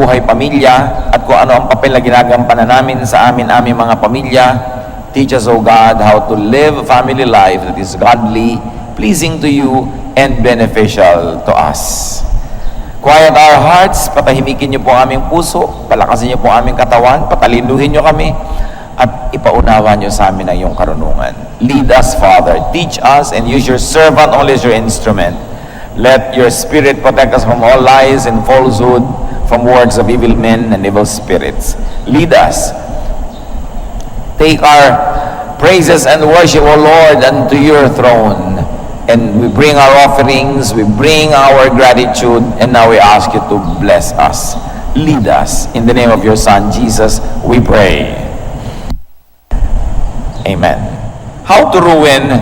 buhay pamilya at kung ano ang papel na ginagampanan namin sa aming mga pamilya. Teach us, O God, how to live a family life that is godly, pleasing to you, and beneficial to us. Quiet our hearts, patahimikin niyo po ang aming puso, palakasin niyo po ang aming katawan, patalinuhin niyo kami, at ipaunawa niyo sa amin ang iyong karunungan. Lead us, Father. Teach us and use your servant only as your instrument. Let your Spirit protect us from all lies and falsehood, from words of evil men and evil spirits. Lead us. Take our praises and worship, O Lord, unto your throne. And we bring our offerings, we bring our gratitude, and now we ask you to bless us. Lead us. In the name of your Son, Jesus, we pray. Amen. How to ruin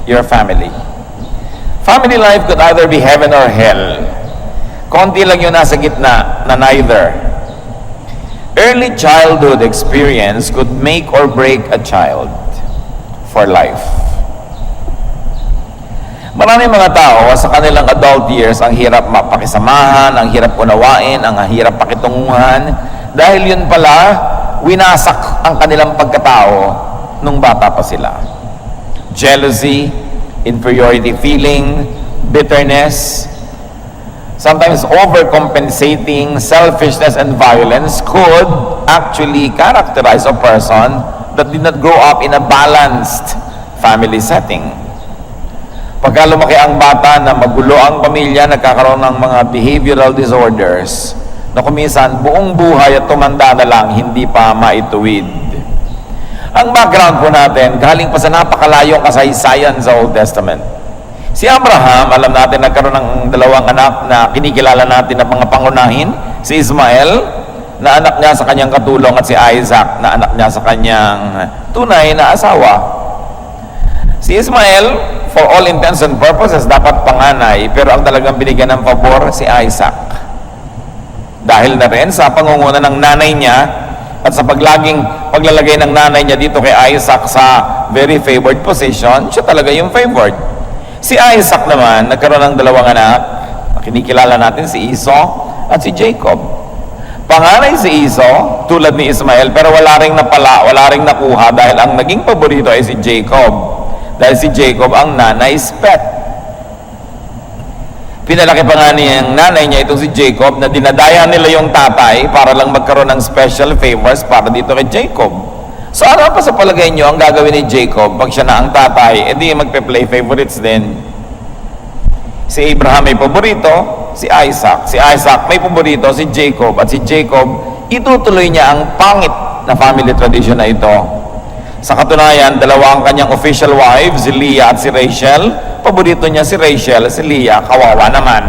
your family. Family life could either be heaven or hell. Konti lang yung nasa gitna na neither. Early childhood experience could make or break a child for life. Maraming mga tao sa kanilang adult years ang hirap mapakisamahan, ang hirap unawain, ang hirap pakitunguhan, dahil yun pala winasak ang kanilang pagkatao nung bata pa sila. Jealousy, inferiority feeling, bitterness, sometimes overcompensating, selfishness, and violence could actually characterize a person that did not grow up in a balanced family setting. Pagka lumaki ang bata na magulo ang pamilya, nagkakaroon ng mga behavioral disorders na kuminsan buong buhay at tumanda na lang, hindi pa maituwid. Ang background po natin, galing pa sa napakalayong kasaysayan sa Old Testament. Si Abraham, alam natin, nagkaroon ng dalawang anak na kinikilala natin na mga pangunahin. Si Ismael, na anak niya sa kanyang katulong, at si Isaac, na anak niya sa kanyang tunay na asawa. Si Ismael, for all intents and purposes, dapat panganay, pero ang talagang binigyan ng pabor, si Isaac. Dahil na rin sa pangunguna ng nanay niya, at sa paglalagay ng nanay niya dito kay Isaac sa very favored position, siya talaga yung favored. Si Isaac naman, nagkaroon ng dalawang anak, kinikilala natin si Esau at si Jacob. Panganay si Esau, tulad ni Ismael, pero wala ring nakuha dahil ang naging paborito ay si Jacob. Dahil si Jacob ang nanay's pet. Pinalaki pa nga niyang nanay niya itong si Jacob na dinadaya nila yung tatay para lang magkaroon ng special favors para dito kay Jacob. So ano pa sa palagay nyo ang gagawin ni Jacob pag siya na ang tatay, edi magpe-play favorites din. Si Abraham may paborito, si Isaac. Si Isaac may paborito, si Jacob. At si Jacob, itutuloy niya ang pangit na family tradition na ito. Sa katunayan, dalawa ang kanyang official wives, si Leah at si Rachel. Paborito niya si Rachel, si Leah, kawawa naman.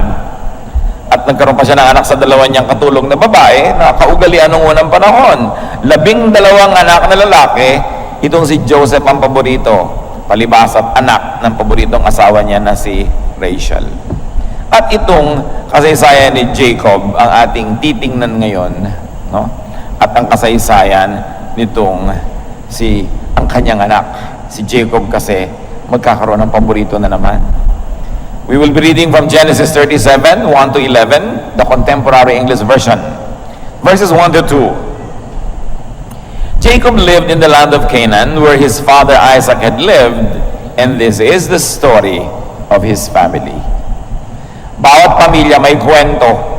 At nagkaroon pa siya ng anak sa dalawa niyang katulong na babae na kaugalian ng unang panahon. 12 anak na lalaki, itong si Joseph ang paborito, palibas at anak ng paboritong asawa niya na si Rachel. At itong kasaysayan ni Jacob ang ating titingnan ngayon, no? At ang kasaysayan nitong ang kanyang anak, si Jacob, kasi magkakaroon ng paborito na naman. We will be reading from Genesis 37, 1 to 11, the Contemporary English Version. Verses 1 to 2. Jacob lived in the land of Canaan, where his father Isaac had lived, and this is the story of his family. Bawat pamilya may kwento,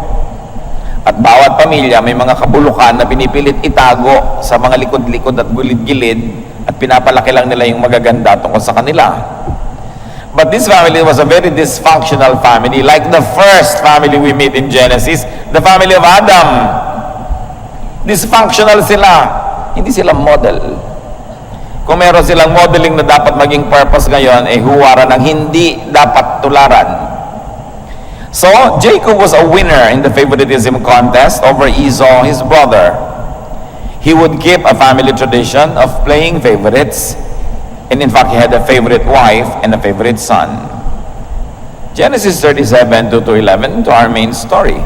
at bawat pamilya may mga kabulukan na pinipilit itago sa mga likod-likod at gilid-gilid, at pinapalaki lang nila yung magaganda tungkol sa kanila. But this family was a very dysfunctional family, like the first family we meet in Genesis, the family of Adam. Dysfunctional sila. Hindi sila model. Kung meron silang modeling na dapat maging purpose ngayon, huwaran ang hindi dapat tularan. So, Jacob was a winner in the favoritism contest over Esau, his brother. He would keep a family tradition of playing favorites. And in fact, he had a favorite wife and a favorite son. Genesis 37, 2 to 11, to our main story.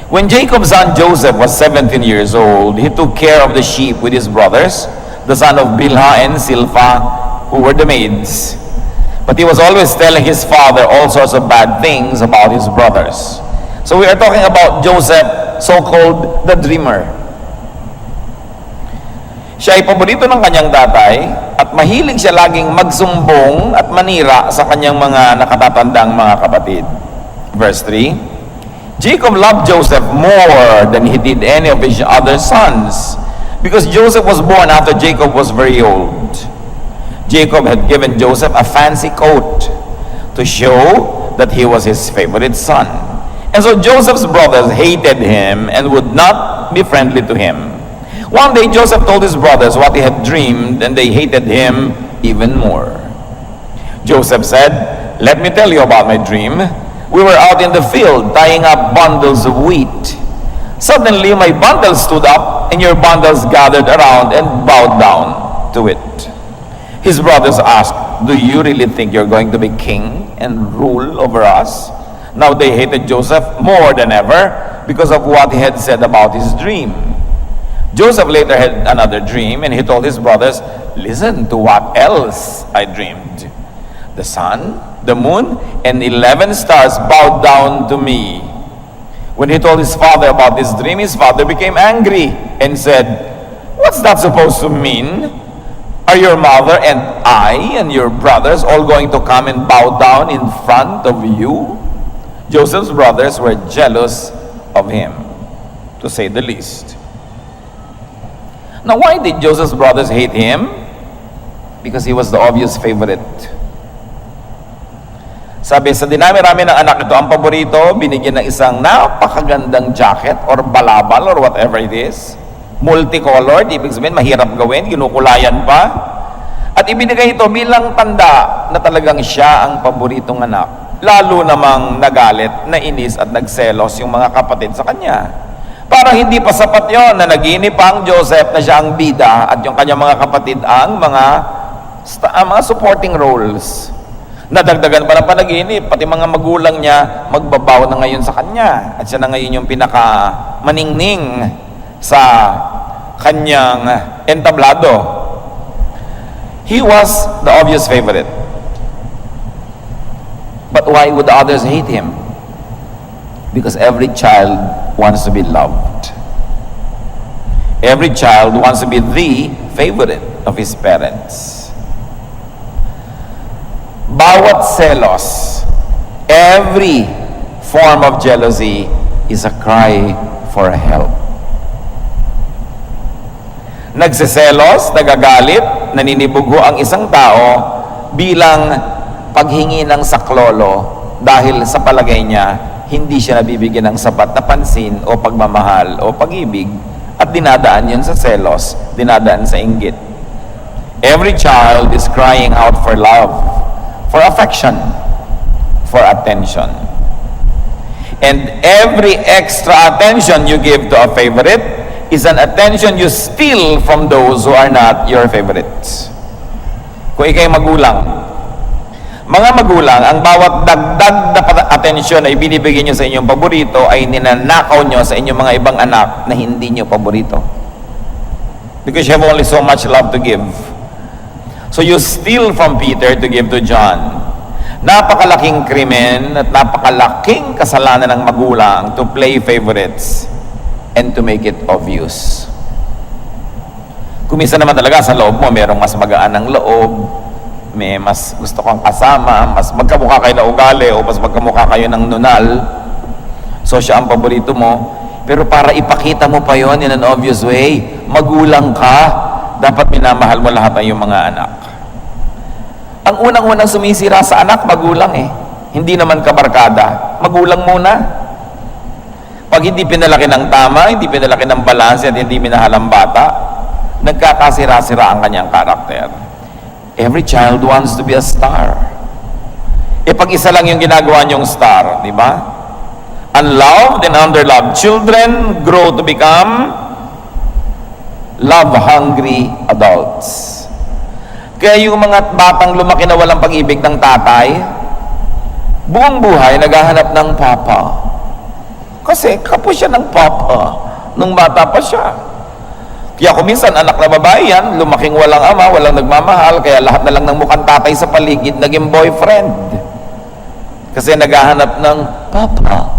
When Jacob's son Joseph was 17 years old, he took care of the sheep with his brothers, the son of Bilhah and Silpha, who were the maids. But he was always telling his father all sorts of bad things about his brothers. So we are talking about Joseph, so-called the dreamer. Siya ay paborito ng kanyang tatay at mahilig siya laging magsumbong at manira sa kanyang mga nakatatandang mga kapatid. Verse 3, Jacob loved Joseph more than he did any of his other sons, because Joseph was born after Jacob was very old. Jacob had given Joseph a fancy coat to show that he was his favorite son. And so Joseph's brothers hated him and would not be friendly to him. One day Joseph told his brothers what he had dreamed, and they hated him even more. Joseph said, "Let me tell you about my dream. We were out in the field tying up bundles of wheat. Suddenly my bundle stood up, and your bundles gathered around and bowed down to it." His brothers asked, "Do you really think you're going to be king and rule over us?" Now they hated Joseph more than ever because of what he had said about his dream. Joseph later had another dream, and he told his brothers, "Listen to what else I dreamed. The sun, the moon, and 11 stars bowed down to me." When he told his father about this dream, his father became angry and said, "What's that supposed to mean? Are your mother and I and your brothers all going to come and bow down in front of you?" Joseph's brothers were jealous of him, to say the least. Now, why did Joseph's brothers hate him? Because he was the obvious favorite. Sabi, sa dinami-rami ng anak ito, ang paborito, binigyan ng isang napakagandang jacket or balabal or whatever it is. Multicolored, ibig sabihin, mahirap gawin, kinukulayan pa. At ibinigay ito bilang tanda na talagang siya ang paboritong anak. Lalo namang nagalit, nainis at nagselos yung mga kapatid sa kanya. Para hindi pa sapat yon na naginip ang Joseph na siya ang bida at yung kanyang mga kapatid ang mga supporting roles. Nadagdagan pa ng panaginip, pati mga magulang niya magbabaw na ngayon sa kanya. At siya na ngayon yung pinaka maningning sa kanyang entablado. He was the obvious favorite. But why would others hate him? Because every child wants to be loved. Every child wants to be the favorite of his parents. Bawat selos, every form of jealousy is a cry for help. Nagseselos, nagagalit, naninibugo ang isang tao bilang paghingi ng saklolo dahil sa palagay niya hindi siya nabibigyan ng sapat na pansin o pagmamahal o pag-ibig at dinadaan yun sa selos, dinadaan sa inggit. Every child is crying out for love, for affection, for attention. And every extra attention you give to a favorite is an attention you steal from those who are not your favorites. Kung ikay magulang, mga magulang, ang bawat dagdag na atensyon ay binibigyan nyo sa inyong paborito ay ninanakaw nyo sa inyong mga ibang anak na hindi nyo paborito. Because you have only so much love to give. So you steal from Peter to give to John. Napakalaking krimen at napakalaking kasalanan ng magulang to play favorites and to make it obvious. Kumisa naman talaga sa loob mo, merong mas magaan ng loob, may mas gusto kang kasama, mas magkamukha kayo na ugali o mas magkamukha kayo ng nunal, so siya ang paborito mo. Pero para ipakita mo pa yon in an obvious way, magulang ka, dapat minamahal mo lahat ng iyong mga anak. Ang unang-unang sumisira sa anak, magulang hindi naman kabarkada, magulang muna. Pag hindi pinalaki ng tama, hindi pinalaki ng balanse at hindi minahal ang bata, nagkakasira-sira ang kanyang karakter. Every child wants to be a star. Pag isa lang yung ginagawa niyong star, di ba? Unloved and underloved children grow to become love-hungry adults. Kaya yung mga batang lumaki na walang pag-ibig ng tatay, buong buhay naghahanap ng papa. Kasi kapos siya ng papa nung bata pa siya. Kaya kung minsan anak na babae yan, lumaking walang ama, walang nagmamahal, kaya lahat na lang ng mukhang tatay sa paligid naging boyfriend. Kasi naghahanap ng papa.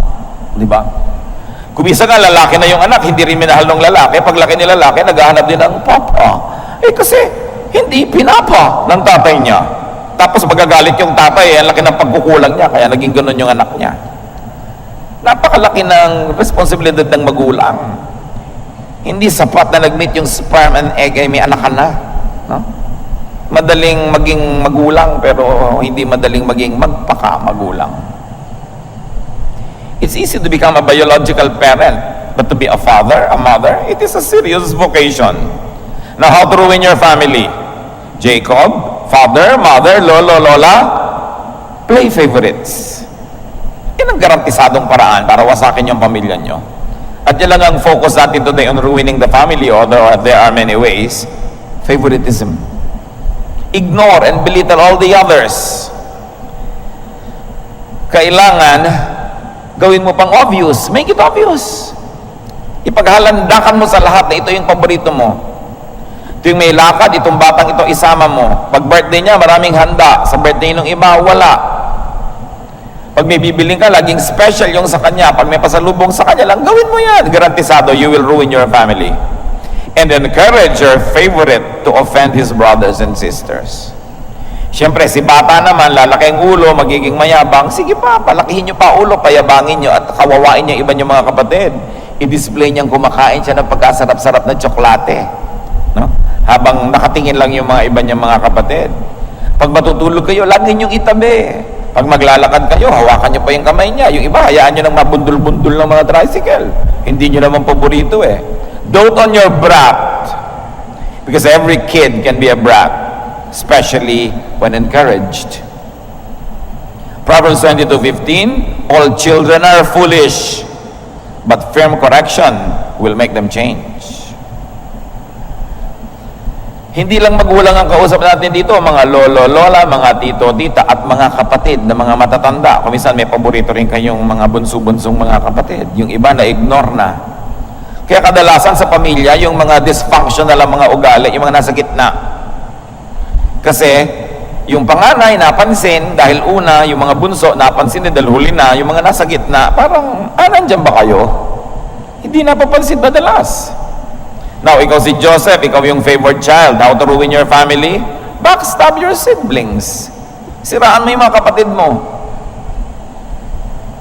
Di ba? Kung isa nga lalaki na yung anak, hindi rin minahal ng lalaki. Pag laki ni lalaki, naghahanap din ng papa. Kasi hindi pinapa ng tatay niya. Tapos magagalit yung tatay, ang laki ng pagkukulang niya, kaya naging ganun yung anak niya. Napakalaki ng responsibilidad ng magulang. Hindi sapat na nag-meet yung sperm and egg ay may anak ka na. No? Madaling maging magulang pero hindi madaling maging magpaka-magulang. It's easy to become a biological parent, but to be a father, a mother, it is a serious vocation. Now, how to ruin your family? Jacob, father, mother, lolo, lola, play favorites. Yan ang garantisadong paraan para wasakin yung pamilya nyo. At yan lang ang focus natin today on ruining the family, although there are many ways. Favoritism. Ignore and belittle all the others. Kailangan gawin mo pang obvious. Make it obvious. Ipaghalandakan mo sa lahat na ito yung paborito mo. Ito yung may lakad, itong batang ito isama mo. Pag birthday niya, maraming handa. Sa birthday ng iba, wala. Pag may bibiling ka, laging special yung sa kanya. Pag may pasalubong sa kanya lang, gawin mo yan. Garantisado, you will ruin your family. And encourage your favorite to offend his brothers and sisters. Siyempre, si bata naman, lalaki ang ulo, magiging mayabang. Sige pa, palakihin nyo pa ulo, payabangin nyo at kawawain nyo iba nyo mga kapatid. I-display niyang kumakain siya ng pagkasarap-sarap na tsokolate. No? Habang nakatingin lang yung mga iba niyang mga kapatid. Pag matutulog kayo, lagi niyong itabi. Pag maglalakad kayo, hawakan nyo pa yung kamay niya. Yung iba, hayaan nyo ng mabundol-bundol ng mga tricycle. Hindi nyo naman paborito eh. Dote on your brat. Because every kid can be a brat. Especially when encouraged. Proverbs 22:15, all children are foolish, but firm correction will make them change. Hindi lang magulang ang kausap natin dito, mga lolo, lola, mga tito, tita, at mga kapatid na mga matatanda. Kung minsan may paborito rin kayong mga bunso-bunsong mga kapatid. Yung iba na-ignore na. Kaya kadalasan sa pamilya, yung mga dysfunctional ang mga ugali, yung mga nasa gitna. Kasi, yung panganay napansin, dahil una, yung mga bunso napansin din dahil huli na, yung mga nasa gitna, parang, nandyan ba kayo? Hindi napapansin madalas. Now, ikaw si Joseph, ikaw yung favored child. How to ruin your family? Backstab your siblings. Siraan mo yung mga kapatid mo.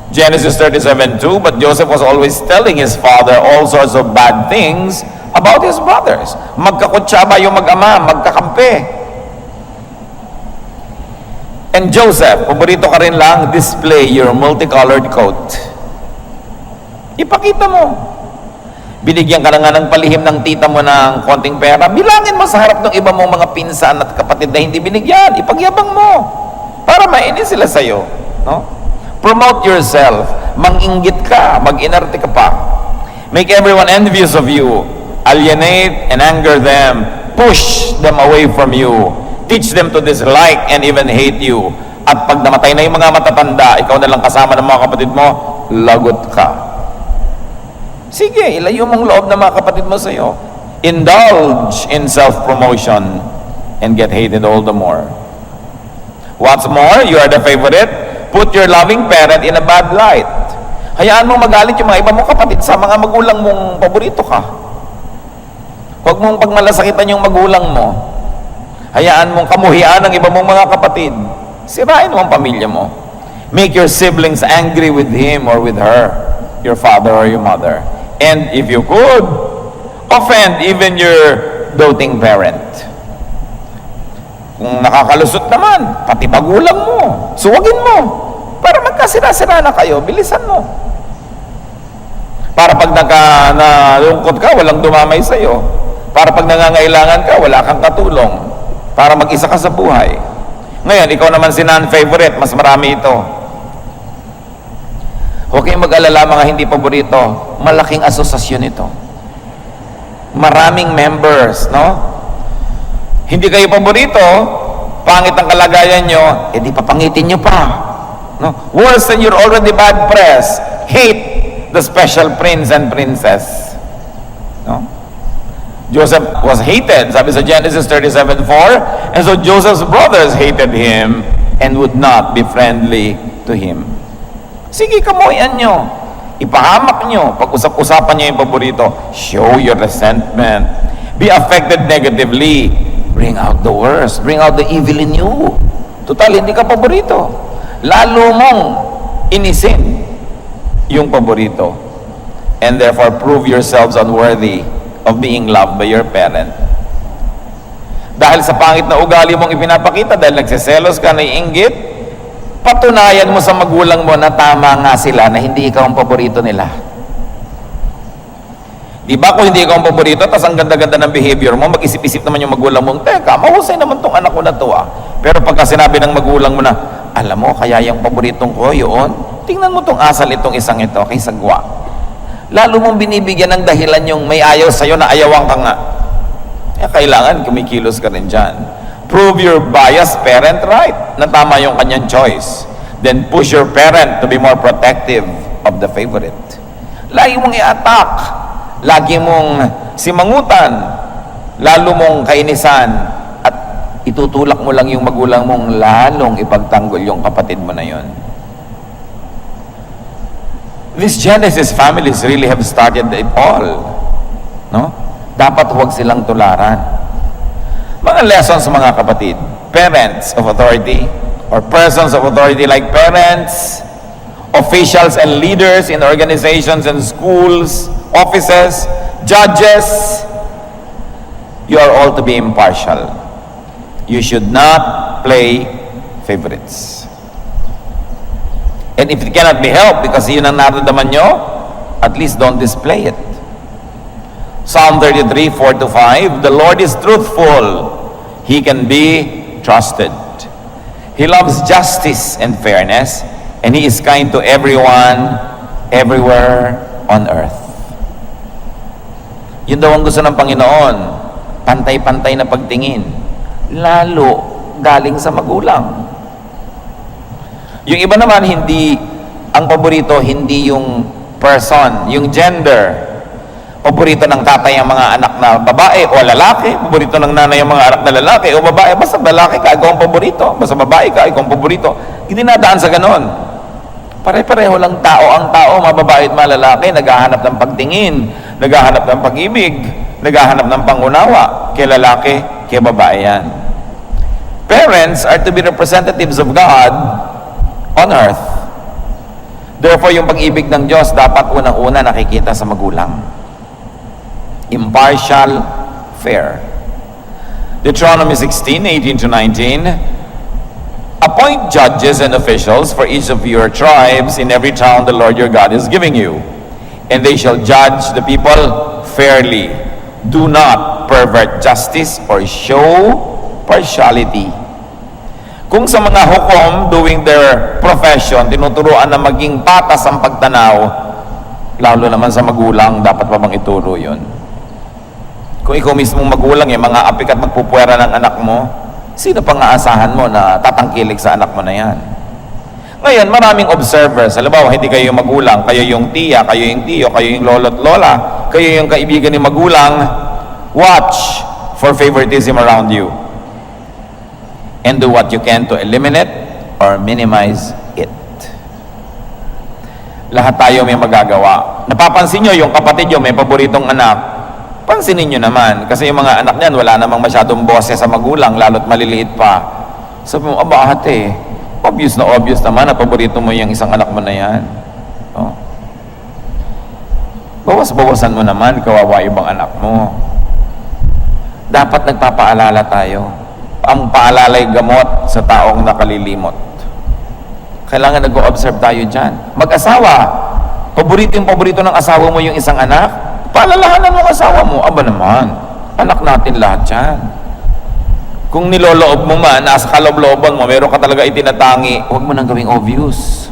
Genesis 37:2, but Joseph was always telling his father all sorts of bad things about his brothers. Magkakutsaba yung mag-ama, magkakampi. And Joseph, paborito ka rin lang, display your multicolored coat. Ipakita mo. Binigyan ka na nga ng palihim ng tita mo ng konting pera, bilangin mo sa harap ng iba mong mga pinsan at kapatid na hindi binigyan. Ipagyabang mo para mainis sila sa'yo. No? Promote yourself. Mang-inggit ka, mag-inarte ka pa. Make everyone envious of you. Alienate and anger them. Push them away from you. Teach them to dislike and even hate you. At pag namatay na yung mga matatanda, ikaw na lang kasama ng mga kapatid mo, lagot ka. Sige, ilayo mong loob ng mga kapatid mo sa iyo. Indulge in self-promotion and get hated all the more. What's more, you are the favorite. Put your loving parent in a bad light. Hayaan mong magalit yung mga iba mong kapatid sa mga magulang mong paborito ka. Huwag mong pagmalasakitan yung magulang mo. Hayaan mong kamuhian ang iba mong mga kapatid. Sirain mo ang pamilya mo. Make your siblings angry with him or with her, your father or your mother. And if you could, offend even your doting parent. Kung nakakalusot naman, pati magulang mo, suwagin mo. Para magkasira-sira na kayo, bilisan mo. Para pag nalungkot ka, walang dumamay sa'yo. Para pag nangangailangan ka, wala kang katulong. Para mag-isa ka sa buhay. Ngayon, ikaw naman si non-favorite, mas marami ito. Huwag kayong mag-alala mga hindi paborito. Malaking asosasyon ito. Maraming members, no? Hindi kayo paborito, pangit ang kalagayan nyo, di papangitin nyo pa. No? Worse than you're already bad press. Hate the special prince and princess. No? Joseph was hated, sabi sa Genesis 37:4, and so Joseph's brothers hated him and would not be friendly to him. Sige, kamuhian nyo. Ipahamak nyo. Pag usap-usapan nyo yung paborito, show your resentment. Be affected negatively. Bring out the worst. Bring out the evil in you. Total, hindi ka paborito. Lalo mong inisin yung paborito. And therefore, prove yourselves unworthy of being loved by your parent. Dahil sa pangit na ugali mong ipinapakita, dahil nagsiselos ka, naiinggit, patunayan mo sa magulang mo na tama nga sila, na hindi ikaw ang paborito nila. Di ba kung hindi ikaw ang paborito, tas ang ganda-ganda ng behavior mo, mag-isip-isip naman yung magulang mong, teka, mahusay naman tong anak ko na to ah. Pero pagka sinabi ng magulang mo na, alam mo, kaya yung paboritong ko, yun, tingnan mo tong asal itong isang ito, kay sagwa. Lalo mong binibigyan ng dahilan yung may ayaw sa'yo na ayawan ka nga. Kailangan kumikilos ka rin dyan. Prove your biased parent right, na tama yung kanyang choice. Then push your parent to be more protective of the favorite. Lagi mong i-attack, lagi mong simangutan, lalo mong kainisan, at itutulak mo lang yung magulang mong lalong ipagtanggol yung kapatid mo na yon. These Genesis families really have started it all. No? Dapat huwag silang tularan. Mga lessons mga kapatid. Parents of authority or persons of authority like parents, officials and leaders in organizations and schools, offices, judges, you are all to be impartial. You should not play favorites. And if it cannot be helped, because yun ang naramdaman nyo, at least don't display it. Psalm 33, 4-5, the Lord is truthful. He can be trusted. He loves justice and fairness, and He is kind to everyone, everywhere on earth. Yun daw ang gusto ng Panginoon, pantay-pantay na pagtingin, lalo galing sa magulang. Yung iba naman, hindi, ang paborito, hindi yung person, yung gender. Paborito ng tatay ang mga anak na babae o lalaki. Paborito ng nanay ang mga anak na lalaki o babae. Basta lalaki ka, ikaw ang paborito. Basta babae ka, ikaw ang paborito. Hindi nadaan sa ganon. Pare-pareho lang tao ang tao, mga babae at mga lalaki, naghahanap ng pagtingin, naghahanap ng pag-ibig, naghahanap ng pangunawa. Kay lalaki, kay babae yan. Parents are to be representatives of God on earth. Therefore, yung pag-ibig ng Diyos dapat unang-una nakikita sa magulang. Impartial, fair. Deuteronomy 16, 18-19, appoint judges and officials for each of your tribes in every town the Lord your God is giving you, and they shall judge the people fairly. Do not pervert justice or show partiality. Kung sa mga hukom doing their profession, tinuturuan na maging patas ang pagtanaw, lalo naman sa magulang, dapat pa bang ituro yun? Kung ikaw mismong magulang, yung mga apik at magpupuwera ng anak mo, sino pang aasahan mo na tatangkilik sa anak mo na yan? Ngayon, maraming observers. Halimbawa, hindi kayo yung magulang, kayo yung tiya, kayo yung tiyo, kayo yung lolo't lola, kayo yung kaibigan ni magulang. Watch for favoritism around you. And do what you can to eliminate or minimize it. Lahat tayo may magagawa. Napapansin nyo, yung kapatid nyo may paboritong anak. Pansinin nyo naman, kasi yung mga anak niyan, wala namang masyadong boses sa magulang, lalo't maliliit pa. Sabi mo, aba ate, obvious naman na paborito mo yung isang anak mo na yan. Oh. Bawas-bawasan mo naman, kawawa ibang anak mo. Dapat nagpapaalala tayo. Ang paalalay gamot sa taong nakalilimot. Kailangan nag-o-observe tayo dyan. Mag-asawa, paborito ng asawa mo yung isang anak, paalalahanan mo ang asawa mo. Aba naman, anak natin lahat yan. Kung niloloob mo man, nasa kaloob-looban mo, meron ka talaga itinatangi, huwag mo nang gawing obvious.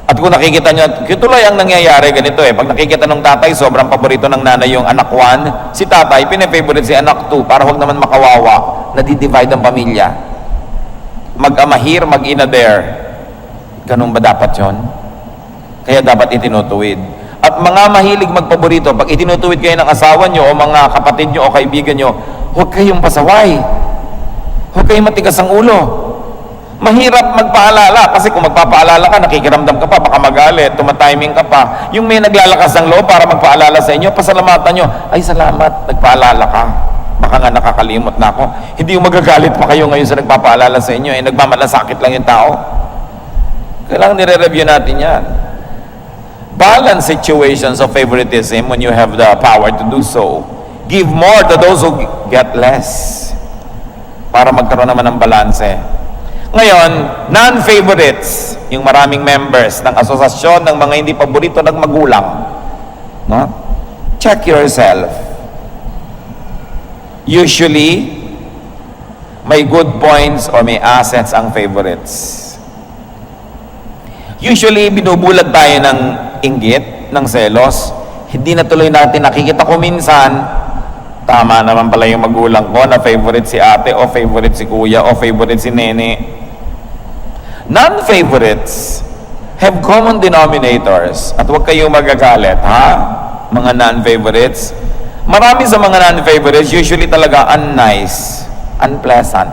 At kung nakikita nyo, tuloy ang nangyayari ganito pag nakikita ng tatay, sobrang paborito ng nanay yung anak 1, si tatay, pinifavorite si anak 2, para huwag naman makawawa, nadidivide ang pamilya. Mag-ama here, mag-ina there. Ganun ba dapat yon? Kaya dapat itinutuwid. At mga mahilig magpaborito, pag itinutuwid kayo ng asawa nyo o mga kapatid nyo o kaibigan nyo, huwag kayong pasaway. Huwag kayong matigas ang ulo. Mahirap magpaalala kasi kung magpapaalala ka, nakikiramdam ka pa, baka magalit, tumatiming ka pa. Yung may naglalakas ng loob para magpaalala sa inyo, pasalamatan nyo, ay salamat, nagpaalala ka. Baka nga nakakalimot na ako. Hindi yung magagalit pa kayo ngayon sa nagpapaalala sa inyo, nagmamalasakit lang yung tao. Kailangan nire-review natin yan. Balance situations of favoritism when you have the power to do so. Give more to those who get less. Para magkaroon naman ng balanse. Ngayon, non-favorites, yung maraming members ng asosasyon ng mga hindi paborito ng magulang. No? Check yourself. Usually, may good points or may assets ang favorites. Usually, binubulag tayo ng inggit, ng selos. Hindi na tuloy natin nakikita ko minsan, tama naman pala yung magulang ko na favorite si ate o favorite si kuya o favorite si nene. Non-favorites have common denominators. At huwag kayong magagalit, ha? Mga non-favorites. Marami sa mga non-favorites, usually talaga unnice, unpleasant.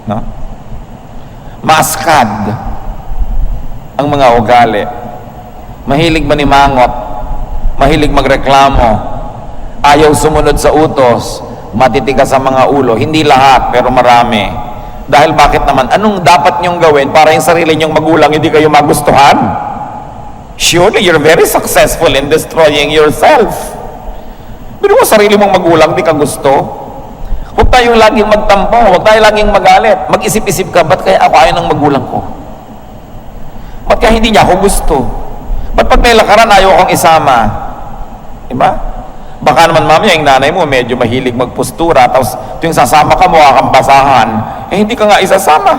No? Maskad ang mga ugali. Mahilig manimangot, mahilig magreklamo, ayaw sumunod sa utos, matitigas sa mga ulo. Hindi lahat, pero marami. Dahil bakit naman? Anong dapat nyong gawin para yung sarili nyong magulang hindi kayo magustuhan? Surely, you're very successful in destroying yourself. Pero mo sarili mong magulang, di ka gusto. Huwag tayong laging magtampo, huwag tayong laging magalit. Mag-isip-isip ka, ba't kaya ako ayaw ng magulang ko? Ba't kaya hindi niya ako gusto? Ba't pag may lakaran, ayaw akong isama? Diba? Baka naman mamaya yung nanay mo medyo mahilig magpostura, tapos tuwing sasama ka, mukha kang basahan, hindi ka nga isasama.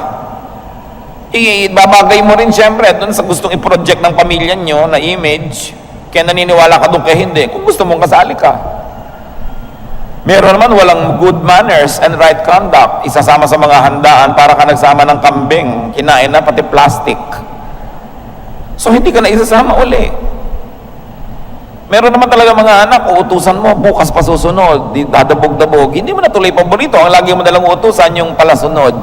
Ibabagay mo rin siyempre doon sa gustong i-project ng pamilya nyo na image, kaya naniniwala ka doon kaya hindi, kung gusto mong kasali ka. Meron naman walang good manners and right conduct, isasama sa mga handaan para ka nagsama ng kambing, kinain na pati plastic. So hindi ka na isasama uli. Meron naman talaga mga anak, uutusan mo, bukas pa susunod, dadabog-dabog, hindi mo na tuloy paborito, ang lagi mo nalang uutusan yung palasunod.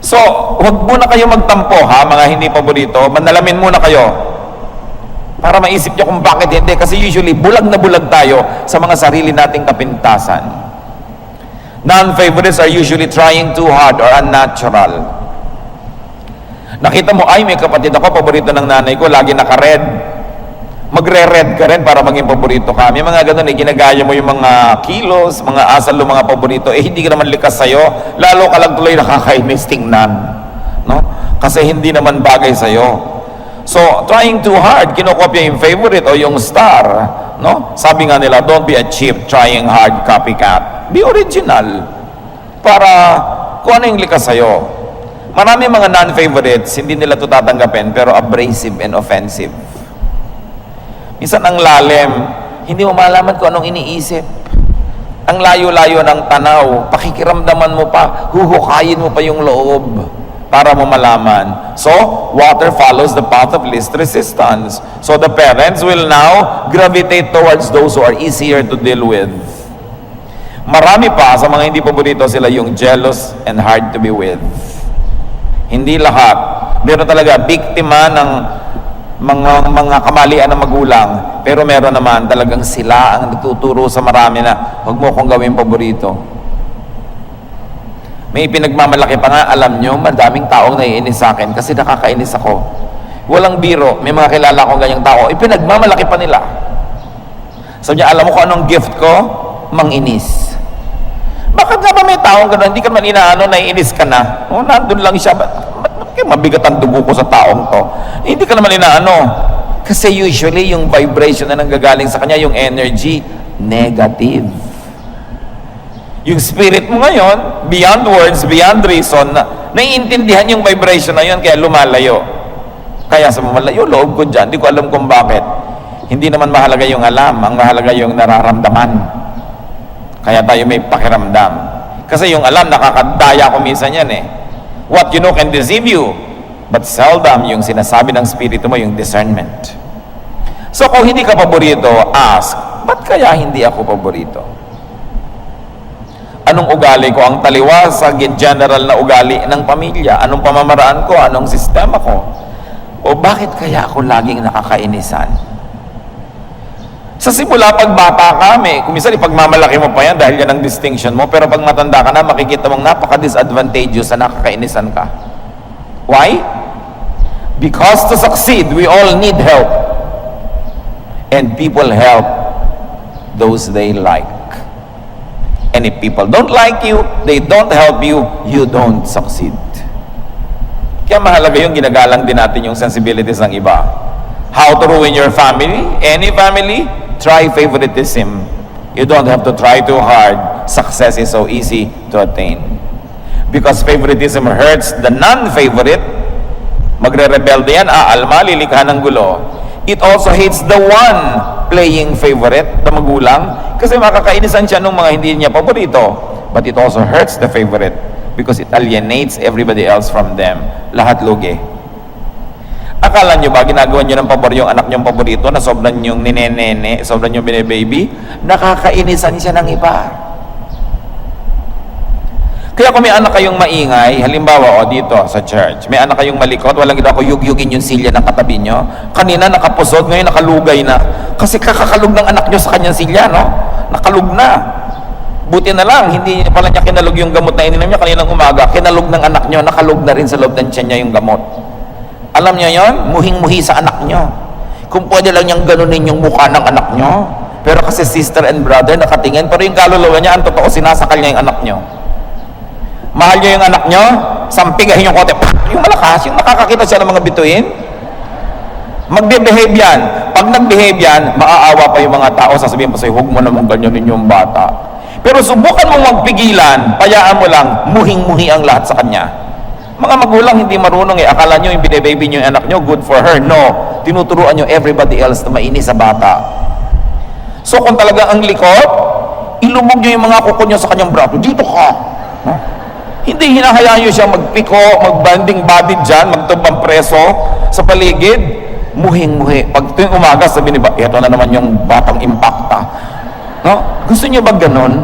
So, huwag muna kayo magtampo, ha, mga hindi paborito, manalamin muna kayo, para maisip nyo kung bakit hindi, kasi usually, bulag na bulag tayo sa mga sarili nating kapintasan. Non-favorites are usually trying too hard or unnatural. Nakita mo, ay, may kapatid ako, paborito ng nanay ko, lagi naka-red. Magre-red ka rin para maging paborito ka. May mga ganun ginagaya mo yung mga kilos, mga asal, mga paborito, hindi ka naman likas sa'yo, lalo ka lang tuloy nakakainis tingnan. No? Kasi hindi naman bagay sa'yo. So, trying too hard, kinokopya yung favorite o yung star. No? Sabi nga nila, don't be a cheap, trying hard copycat. Be original. Para kung ano yung likas sa'yo. Marami mga non-favorites, hindi nila ito tatanggapin, pero abrasive and offensive. Minsan ang lalim, hindi mo malaman kung anong iniisip. Ang layo-layo ng tanaw, pakikiramdaman mo pa, huhukayin mo pa yung loob para mo malaman. So, water follows the path of least resistance. So, the parents will now gravitate towards those who are easier to deal with. Marami pa sa mga hindi paborito sila yung jealous and hard to be with. Hindi lahat. Meron talaga biktima ng mga kamalian ng magulang, pero meron naman talagang sila ang nagtuturo sa marami na huwag mo akong gawin paborito. May pinagmamalaki pa nga, alam nyo, madaming taong naiinis sa akin kasi nakakainis ako. Walang biro, may mga kilala akong ganyang tao, ipinagmamalaki pa nila. Sabi niya, alam mo kung anong gift ko? Manginis. Bakit nga ba may taong gano'n, hindi ka man inaano, naiinis ka na? O, nandun lang siya, mabigat ang dugo ko sa taong to. Hindi ka naman inaano. Kasi usually, yung vibration na nanggagaling sa kanya, yung energy, negative. Yung spirit mo ngayon, beyond words, beyond reason, naiintindihan yung vibration na yun, kaya lumalayo. Kaya sa malayo, loob ko dyan, hindi ko alam kung bakit. Hindi naman mahalaga yung alam, ang mahalaga yung nararamdaman. Kaya tayo may pakiramdam. Kasi yung alam, nakakadaya ko minsan yan eh. What you know can deceive you, but seldom yung sinasabi ng spirito mo, yung discernment. So kung hindi ka paborito, ask, ba't kaya hindi ako paborito? Anong ugali ko ang taliwas sa general na ugali ng pamilya? Anong pamamaraan ko? Anong sistema ko? O bakit kaya ako laging nakakainisan? Sa simula, pag bata kami, kung minsan ipagmamalaki mo pa yan dahil yan ang distinction mo, pero pag matanda ka na, makikita mong napaka-disadvantageous na nakakainisan ka. Why? Because to succeed, we all need help. And people help those they like. And if people don't like you, they don't help you, you don't succeed. Kaya mahalaga yung ginagalang din natin yung sensibilities ng iba. How to ruin your family? Any family? Try favoritism. You don't have to try too hard. Success is so easy to attain. Because favoritism hurts the non-favorite. Magre-rebelde yan, aalma, lilikha ng gulo. It also hates the one playing favorite, the magulang, kasi makakainisan siya ng mga hindi niya paborito. But it also hurts the favorite because it alienates everybody else from them. Lahat lugi. Akala nyo ba, ginagawa nyo ng pabor yung anak nyong paborito na sobrang nyong ninenene, sobrang nyong bine-baby? Nakakainisan siya ng iba. Kaya kung may anak kayong maingay, halimbawa, dito sa church, may anak kayong malikot, walang ito ako yugyugin yung silya ng katabi nyo. Kanina nakapusod, ngayon nakalugay na. Kasi kakakalug ng anak nyo sa kanyang silya, no? Nakalug na. Buti na lang, hindi pala niya kinalug yung gamot na ininom niya kaninang umaga, kinalug ng anak nyo, nakalug na rin sa loob ng tiyan niya yung gamot. Alam niyo yon? Muhing-muhi sa anak nyo. Kung pwede lang niyang ganunin yung mukha ng anak nyo. Pero kasi sister and brother, nakatingin, pero yung kaluluwa niya, ang totoo, sinasakal niya yung anak nyo. Mahal niyo yung anak nyo, sampigahin yung kote, yung malakas, yung nakakakita siya ng mga bituin. Magbe-behave yan. Pag nag-behave yan, maaawa pa yung mga tao, sasabihin pa sa'yo, huwag mo namang ganyanin yung bata. Pero subukan mo magpigilan, payaan mo lang, muhing-muhi ang lahat sa kanya. Mga magulang hindi marunong akala nyo yung bine-baby nyo yung anak nyo, good for her. No, tinuturuan nyo everybody else na mainis sa bata. So kung talaga ang likot, ilumog nyo yung mga kuko nyo sa kanyang braso, dito ka. Huh? Hindi hinahayaan nyo siya magpiko, magbanding body dyan, magtumbang preso sa paligid, muhing-muhi. Pag tuwing umaga, sabi ni ba, ito na naman yung batang impacta. No? Gusto nyo ba ganun?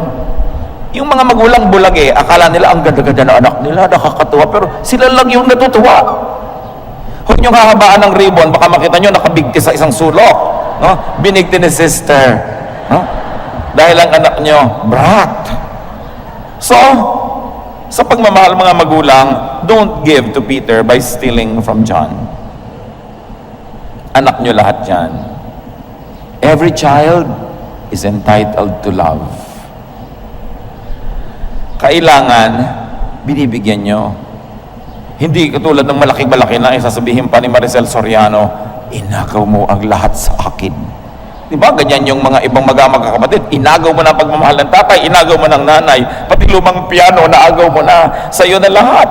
Yung mga magulang bulag akala nila ang ganda-ganda na anak nila, nakakatuwa, pero sila lang yung natutuwa. Huwag nyo hahabaan ng ribbon, baka makita nyo nakabigti sa isang sulok. No? Binigti ni sister. No? Dahil ang anak nyo, brat. So, sa pagmamahal mga magulang, don't give to Peter by stealing from John. Anak nyo lahat yan. Every child is entitled to love. Kailangan, binibigyan nyo. Hindi katulad ng malaki-malaki na sasabihin pa ni Maricel Soriano, inagaw mo ang lahat sa akin. Diba? Ganyan yung mga ibang magkakapatid. Inagaw mo na ang pagmamahal ng tatay, inagaw mo ng nanay, pati lumang piano, naagaw mo na, sa'yo na lahat.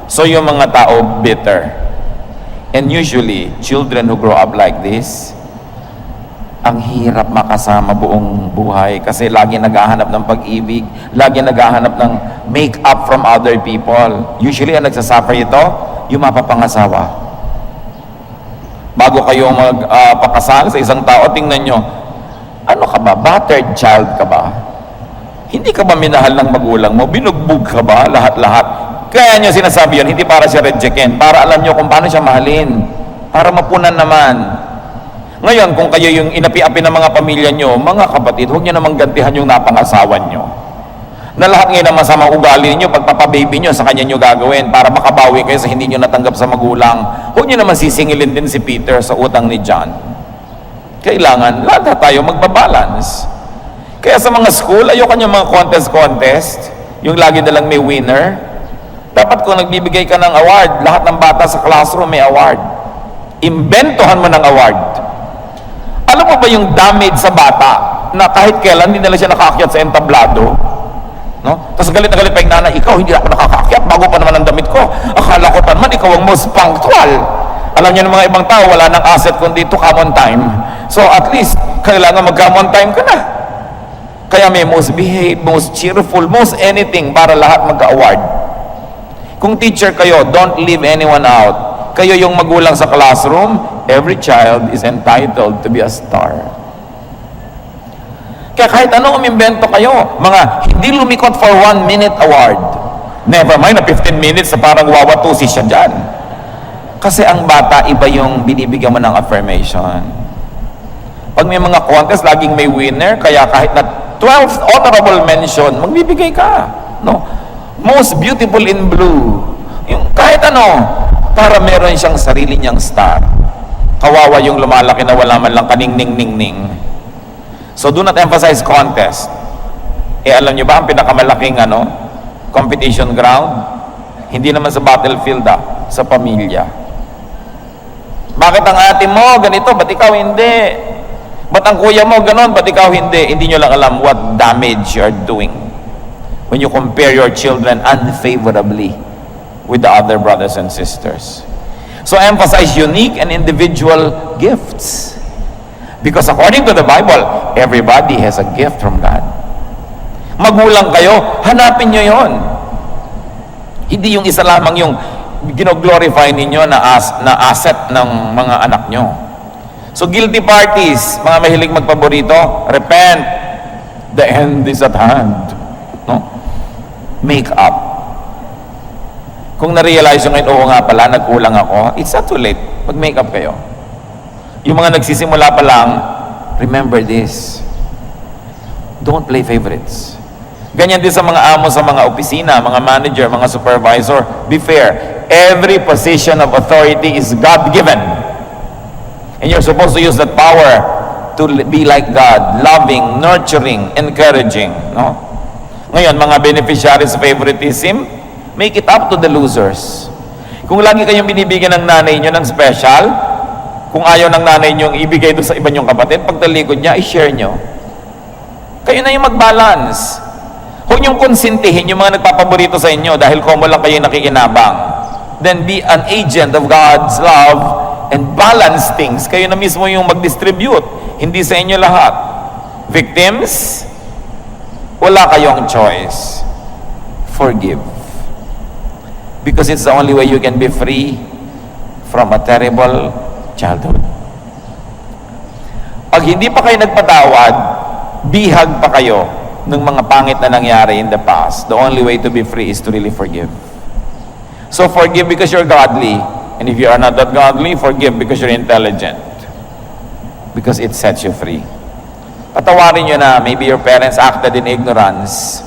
So yung mga tao, bitter. And usually, children who grow up like this, ang hirap makasama buong buhay kasi lagi naghahanap ng pag-ibig, lagi naghahanap ng make-up from other people. Usually, ang nagsasuffer ito, yung mapapangasawa. Bago kayo magpakasal sa isang tao, tingnan nyo, ano ka ba? Battered child ka ba? Hindi ka ba minahal ng magulang mo? Binugbog ka ba? Lahat-lahat. Kaya nyo sinasabi yun, hindi para siya rejectin, para alam nyo kung paano siya mahalin. Para mapunan naman. Ngayon, kung kayo yung inapi-api ng mga pamilya nyo, mga kapatid, huwag nyo namang gantihan yung napangasawan nyo. Na lahat ngayon ng masamang ugali nyo, pagpapababy nyo, sa kanya nyo gagawin para makabawi kayo sa hindi nyo natanggap sa magulang. Huwag nyo naman sisingilin din si Peter sa utang ni John. Kailangan, lahat tayo magbabalance. Kaya sa mga school, ayoko nyo mga contest, yung lagi na lang may winner. Dapat kung nagbibigay ka ng award, lahat ng bata sa classroom may award. Imbentohan mo ng award. Alam mo ba yung damage sa bata na kahit kailan hindi nila siya nakaakyat sa entablado? No? Tapos galit na galit pa yung nanay, ikaw hindi ako nakakaakyat, bago pa naman ang damit ko. Akala ko pa naman, ikaw ang most punctual. Alam niyo ng mga ibang tao, wala nang asset kundi to come on time. So at least, kailangan mag-come on time ka na. Kaya may most behave, most cheerful, most anything para lahat magka-award. Kung teacher kayo, don't leave anyone out. Kayo yung magulang sa classroom, every child is entitled to be a star. Kaya kahit ano umimbento kayo, mga hindi lumikot for 1 minute award. Never mind na 15 minutes na parang wawatusi siya dyan. Kasi ang bata, iba yung binibigyan mo ng affirmation. Pag may mga contest, laging may winner, kaya kahit na 12th honorable mention, magbibigay ka. No? Most beautiful in blue. Yung kahit ano, para meron siyang sarili niyang star. Kawawa yung lumalaki na wala man lang kaning-ning-ning-ning. So do not emphasize contest. Alam nyo ba ang pinakamalaking competition ground? Hindi naman sa battlefield, sa pamilya. Bakit ang ate mo ganito, ba't ikaw hindi? Ba't ang kuya mo ganon, ba't ikaw hindi? Hindi nyo lang alam what damage you're doing when you compare your children unfavorably with the other brothers and sisters. So emphasize unique and individual gifts. Because according to the Bible, everybody has a gift from God. Magulang kayo, hanapin nyo yon. Hindi yung isa lamang yung gino-glorify ninyo na asset ng mga anak nyo. So guilty parties, mga mahilig magpaborito, repent. The end is at hand. No? Make up. Kung na-realize nyo ngayon, oo nga pala, nagkulang ako, it's not too late. Mag-make up kayo. Yung mga nagsisimula pa lang, remember this. Don't play favorites. Ganyan din sa mga amo sa mga opisina, mga manager, mga supervisor. Be fair. Every position of authority is God-given. And you're supposed to use that power to be like God, loving, nurturing, encouraging. No? Ngayon, mga beneficiaries of favoritism, make it up to the losers. Kung lagi kayong binibigyan ng nanay nyo ng special, kung ayaw ng nanay nyo ibigay doon sa iba nyong kapatid, pag talikod niya, i-share nyo. Kayo na yung mag-balance. Huwag nyong konsintihin yung mga nagpapaborito sa inyo dahil komo lang kayo nakikinabang. Then be an agent of God's love and balance things. Kayo na mismo yung mag-distribute. Hindi sa inyo lahat. Victims, wala kayong choice. Forgive. Because it's the only way you can be free from a terrible childhood. Pag hindi pa kayo nagpatawad, bihag pa kayo ng mga pangit na nangyari in the past. The only way to be free is to really forgive. So forgive because you're godly. And if you are not that godly, forgive because you're intelligent. Because it sets you free. Patawarin nyo na maybe your parents acted in ignorance.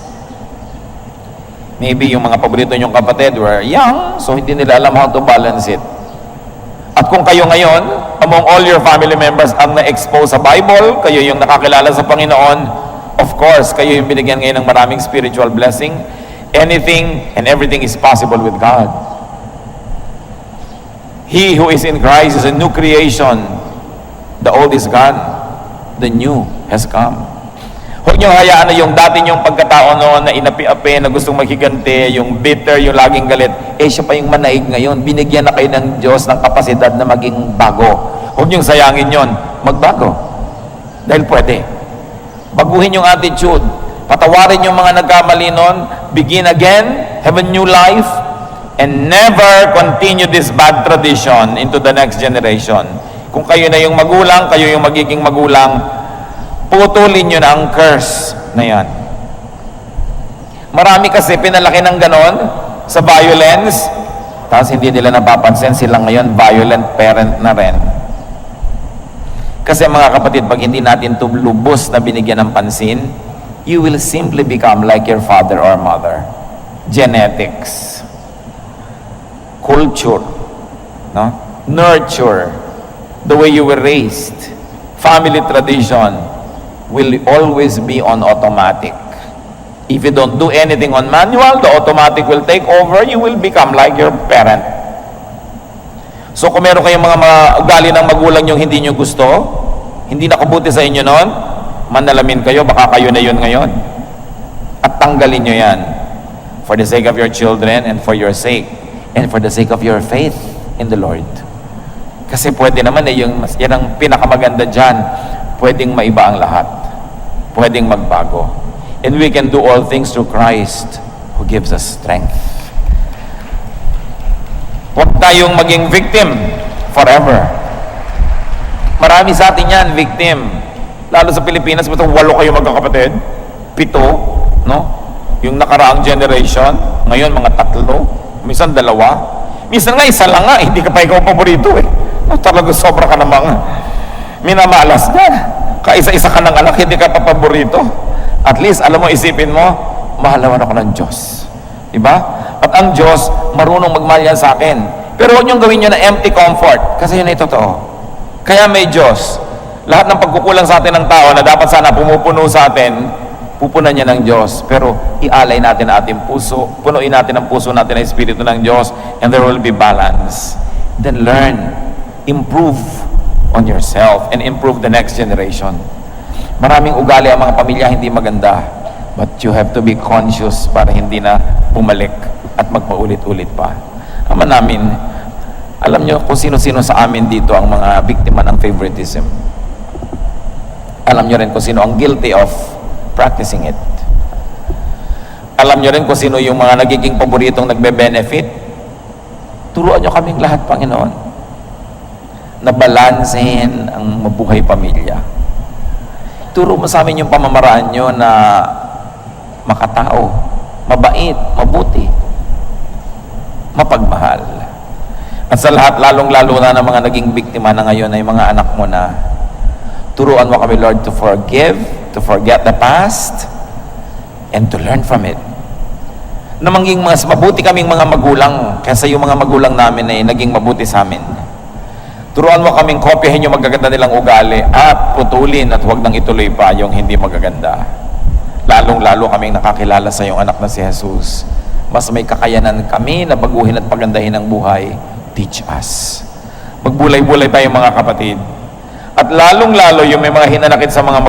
Maybe yung mga paborito nyong kapatid were young, so hindi nila alam how to balance it. At kung kayo ngayon, among all your family members ang na-expose sa Bible, kayo yung nakakilala sa Panginoon, of course, kayo yung binigyan ngayon ng maraming spiritual blessing. Anything and everything is possible with God. He who is in Christ is a new creation. The old is gone. The new has come. Huwag niyong hayaan na yung dati niyong pagkatao noon na inapi-api, na gustong maghiganti, yung bitter, yung laging galit, siya pa yung manaig ngayon. Binigyan na kayo ng Diyos ng kapasidad na maging bago. Huwag niyong sayangin yon, magbago. Dahil pwede. Baguhin yung attitude. Patawarin yung mga nagkamali noon. Begin again, have a new life, and never continue this bad tradition into the next generation. Kung kayo na yung magulang, kayo yung magiging magulang, putulin nyo na ang curse na yan. Marami kasi pinalaki ng ganon sa violence, tapos hindi nila napapansin sila ngayon violent parent na rin. Kasi mga kapatid, pag hindi natin ito lubos na binigyan ng pansin, you will simply become like your father or mother. Genetics, culture, no? Nurture, the way you were raised, family tradition, will always be on automatic. If you don't do anything on manual, the automatic will take over. You will become like your parent. So kung meron kayong mga ugali ng magulang yung hindi nyo gusto, hindi nakabuti sa inyo noon, manalamin kayo, baka kayo na yun ngayon. At tanggalin nyo yan. For the sake of your children and for your sake. And for the sake of your faith in the Lord. Kasi pwede naman yan ang pinakamaganda dyan. Pwedeng maiba ang lahat. Pwedeng magbago. And we can do all things through Christ who gives us strength. Huwag tayong maging victim forever. Marami sa atin yan, victim. Lalo sa Pilipinas, basta 8 kayo magkakapatid, 7, no? Yung nakaraang generation, ngayon mga 3, minsan 2. Minsan nga, isa lang nga, hindi ka pa ikaw paborito eh. No, talaga sobra ka namang minamalas na. Kaisa-isa ka ng anak, hindi ka pa paborito. At least, alam mo, isipin mo, mahalawan ako ng Diyos. Diba? At ang Diyos, marunong magmahal yan sa akin. Pero huwag niyong gawin nyo na empty comfort, kasi yun ay totoo. Kaya may Diyos. Lahat ng pagkukulang sa atin ng tao na dapat sana pumupuno sa atin, pupunan niya ng Diyos. Pero ialay natin ang ating puso, punuin natin ang puso natin ng Espiritu ng Diyos, and there will be balance. Then learn, improve on yourself, and improve the next generation. Maraming ugali ang mga pamilya hindi maganda, but you have to be conscious para hindi na bumalik at magpaulit-ulit pa. Ama namin, alam nyo kung sino-sino sa amin dito ang mga biktima ng favoritism. Alam nyo rin kung sino ang guilty of practicing it. Alam nyo rin kung sino yung mga nagiging paboritong nagbe-benefit. Turuan nyo kaming lahat, Panginoon, na balansehin ang mabuhay pamilya. Turo mo sa amin yung pamamaraan nyo na makatao, mabait, mabuti, mapagmahal. At sa lahat, lalong-lalo na ng mga naging biktima na ngayon ay mga anak mo na, turuan mo kami, Lord, to forgive, to forget the past, and to learn from it. Na maging mas mabuti kaming mga magulang kaysa yung mga magulang namin ay naging mabuti sa amin. Turuan mo kaming kopyahin yung magaganda nilang ugali at putulin at huwag nang ituloy pa yung hindi magaganda. Lalong-lalo kaming nakakilala sa iyong anak na si Jesus. Mas may kakayanan kami na baguhin at pagandahin ang buhay. Teach us. Magbulay-bulay tayo mga kapatid. At lalong-lalo yung may mga hinanakit sa mga